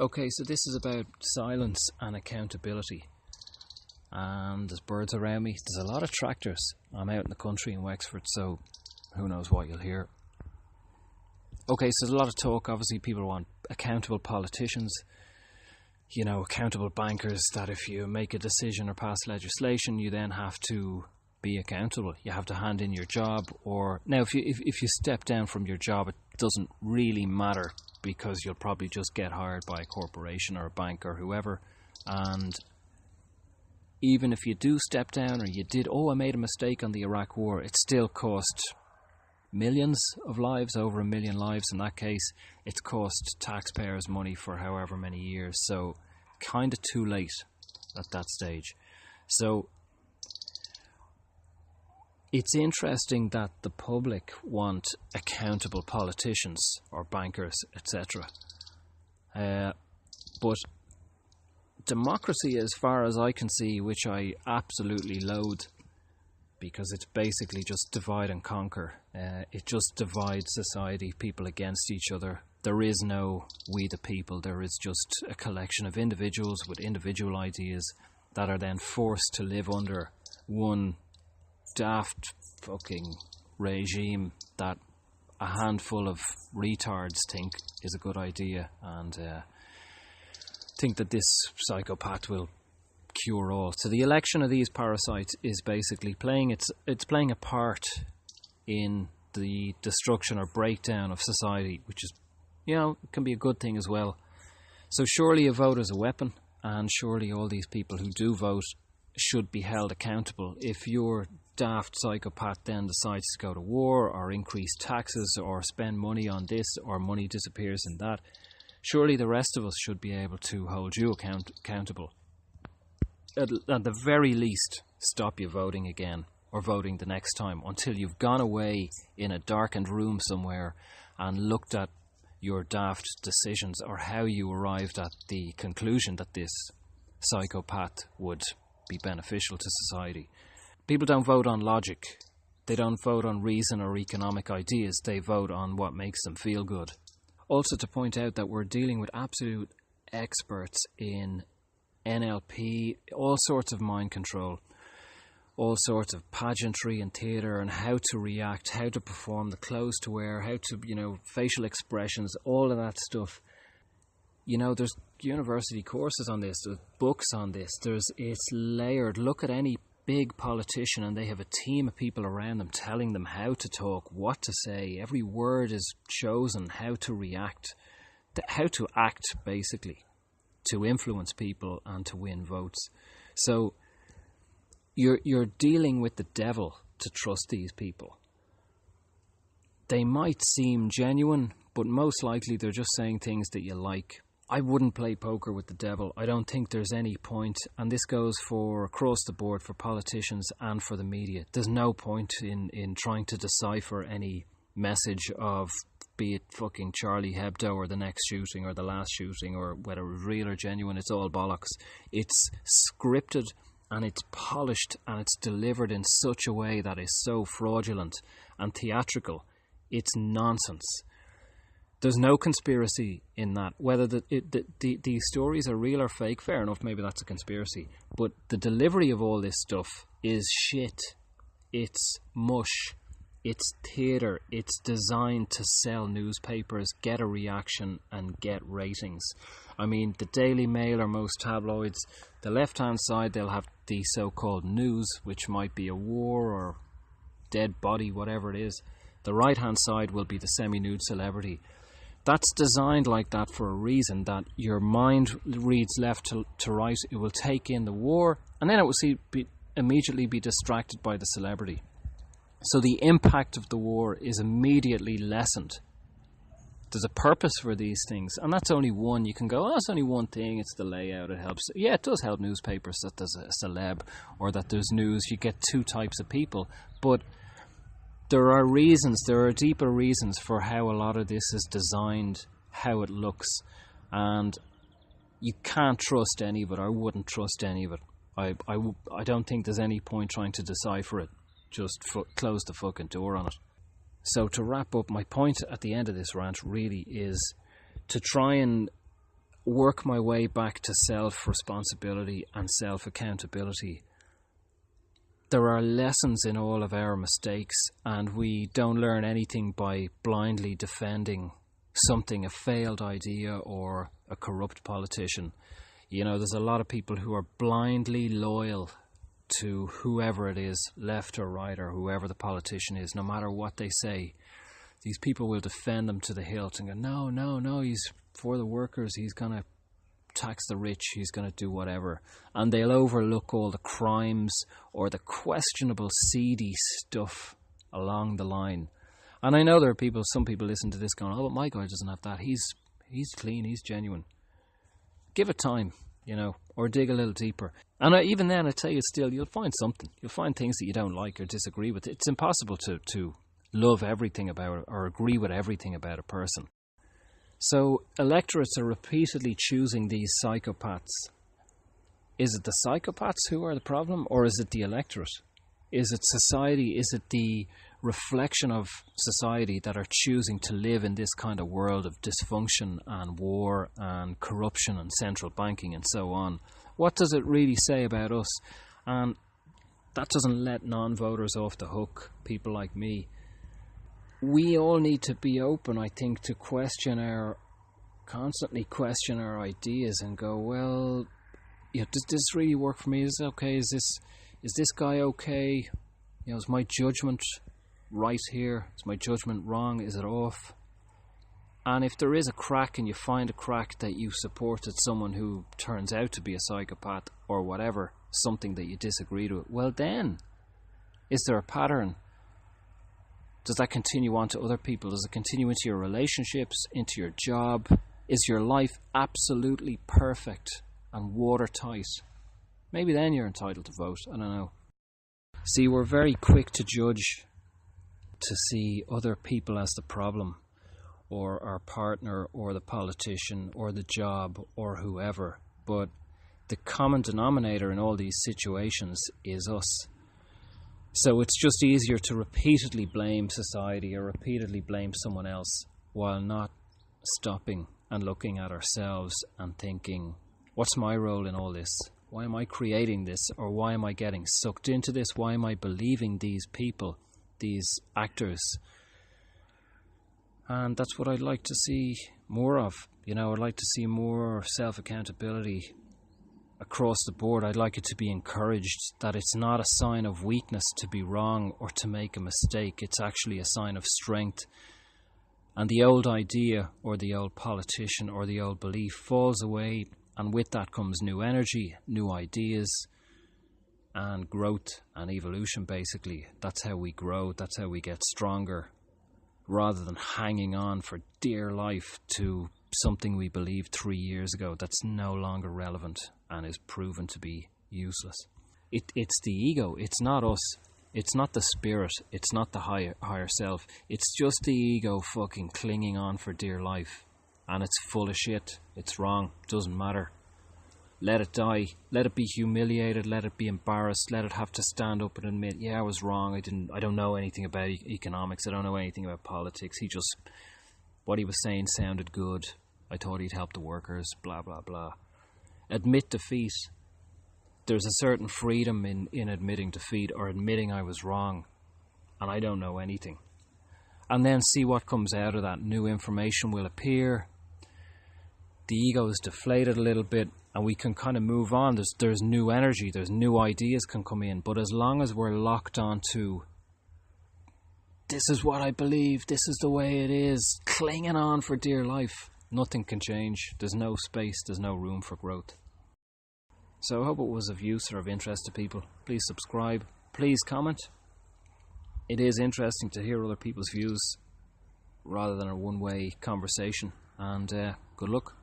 Okay, so this is about silence and accountability. And there's birds around me. There's a lot of tractors. I'm out in the country in Wexford, so who knows what you'll hear. Okay, so there's a lot of talk. Obviously, people want accountable politicians, accountable bankers, that if you make a decision or pass legislation, you then have to be accountable. You have to hand in your job. Or now, if you step down from your job, it doesn't really matter because you'll probably just get hired by a corporation or a bank or whoever. And even if you do step down, or you did, I made a mistake on the Iraq war, it still cost millions of lives, over 1 million lives in that case. It's cost taxpayers money for however many years, so kind of too late at that stage. So it's interesting that the public want accountable politicians or bankers, etc. But democracy, as far as I can see, which I absolutely loathe, because it's basically just divide and conquer. It just divides society, people against each other. There is no we the people. There is just a collection of individuals with individual ideas that are then forced to live under one daft fucking regime that a handful of retards think is a good idea, and think that this psychopath will cure all. So the election of these parasites is basically playing a part in the destruction or breakdown of society, which is, can be a good thing as well. So surely a vote is a weapon, and surely all these people who do vote should be held accountable. If your daft psychopath then decides to go to war or increase taxes or spend money on this or money disappears in that, surely the rest of us should be able to hold you accountable. At the very least, stop you voting again or voting the next time until you've gone away in a darkened room somewhere and looked at your daft decisions or how you arrived at the conclusion that this psychopath would be beneficial to society. People don't vote on logic. They don't vote on reason or economic ideas. They vote on what makes them feel good. Also, to point out that we're dealing with absolute experts in NLP, all sorts of mind control, all sorts of pageantry and theatre, and how to react, how to perform, the clothes to wear, how to, facial expressions, all of that stuff. There's university courses on this, there's books on this, it's layered. Look at any big politician and they have a team of people around them telling them how to talk, what to say. Every word is chosen, how to react, how to act, basically, to influence people and to win votes. So you're dealing with the devil to trust these people. They might seem genuine, but most likely they're just saying things that you like. I wouldn't play poker with the devil. I don't think there's any point, and this goes for across the board for politicians and for the media. There's no point in trying to decipher any message of, be it fucking Charlie Hebdo or the next shooting or the last shooting, or whether it was real or genuine. It's all bollocks. It's scripted and it's polished and it's delivered in such a way that is so fraudulent and theatrical. It's nonsense. There's no conspiracy in that. Whether the stories are real or fake, fair enough, maybe that's a conspiracy. But the delivery of all this stuff is shit. It's mush. It's theatre. It's designed to sell newspapers, get a reaction, and get ratings. I mean, the Daily Mail or most tabloids, the left-hand side, they'll have the so-called news, which might be a war or dead body, whatever it is. The right-hand side will be the semi-nude celebrity. That's designed like that for a reason, that your mind reads left to right. It will take in the war, and then it will immediately be distracted by the celebrity. So the impact of the war is immediately lessened. There's a purpose for these things, and that's only one. You can go, it's only one thing, it's the layout, it helps. Yeah, it does help newspapers that there's a celeb or that there's news. You get two types of people, but there are reasons, there are deeper reasons for how a lot of this is designed, how it looks, and you can't trust any of it. I wouldn't trust any of it. I don't think there's any point trying to decipher it. Just close the fucking door on it. So to wrap up, my point at the end of this rant really is to try and work my way back to self-responsibility and self-accountability. There are lessons in all of our mistakes, and we don't learn anything by blindly defending something, a failed idea or a corrupt politician. You know, there's a lot of people who are blindly loyal to whoever it is, left or right, or whoever the politician is, no matter what they say. These people will defend them to the hilt and go, no, he's for the workers, he's going to tax the rich, he's going to do whatever. And they'll overlook all the crimes or the questionable seedy stuff along the line. And I know there are some people listen to this going, oh, but my guy doesn't have that. He's clean, he's genuine. Give it time, you know, or dig a little deeper. And even then, I tell you still, you'll find something. You'll find things that you don't like or disagree with. It's impossible to love everything about it or agree with everything about a person. So electorates are repeatedly choosing these psychopaths. Is it the psychopaths who are the problem, or is it the electorate? Is it society? Is it the reflection of society that are choosing to live in this kind of world of dysfunction and war and corruption and central banking and so on? What does it really say about us? And that doesn't let non-voters off the hook, people like me. We all need to be open, I think, to constantly question our ideas and go, well, you know, does this really work for me? Is it okay? Is this guy okay? You know, is my judgment right here? Is my judgment wrong? Is it off? And if there is a crack and you find a crack that you supported someone who turns out to be a psychopath or whatever, something that you disagreed with, well then, is there a pattern? Does that continue on to other people? Does it continue into your relationships, into your job? Is your life absolutely perfect and watertight? Maybe then you're entitled to vote. I don't know. See, we're very quick to judge, to see other people as the problem, or our partner, or the politician, or the job, or whoever. But the common denominator in all these situations is us. So it's just easier to repeatedly blame society or repeatedly blame someone else while not stopping and looking at ourselves and thinking, what's my role in all this? Why am I creating this? Or why am I getting sucked into this? Why am I believing these people, these actors? And that's what I'd like to see more of. You know, I'd like to see more self-accountability across the board. I'd like it to be encouraged that it's not a sign of weakness to be wrong or to make a mistake. It's actually a sign of strength. And the old idea or the old politician or the old belief falls away, and with that comes new energy, new ideas, and growth and evolution, basically. That's how we grow, that's how we get stronger, rather than hanging on for dear life to something we believed 3 years ago that's no longer relevant and is proven to be useless. It's the ego, it's not us, it's not the spirit, it's not the higher self, it's just the ego fucking clinging on for dear life. And it's full of shit, it's wrong, doesn't matter. Let it die, let it be humiliated, let it be embarrassed, let it have to stand up and admit, yeah, I was wrong, I don't know anything about economics, I don't know anything about politics, what he was saying sounded good, I thought he'd help the workers, blah blah blah. Admit defeat. There's a certain freedom in admitting defeat or admitting I was wrong and I don't know anything. And then see what comes out of that. New information will appear. The ego is deflated a little bit and we can kind of move on. There's new energy, there's new ideas can come in. But as long as we're locked onto, this is what I believe, this is the way it is, clinging on for dear life, nothing can change. There's no space, there's no room for growth. So I hope it was of use or of interest to people. Please subscribe, please comment. It is interesting to hear other people's views rather than a one-way conversation. And good luck.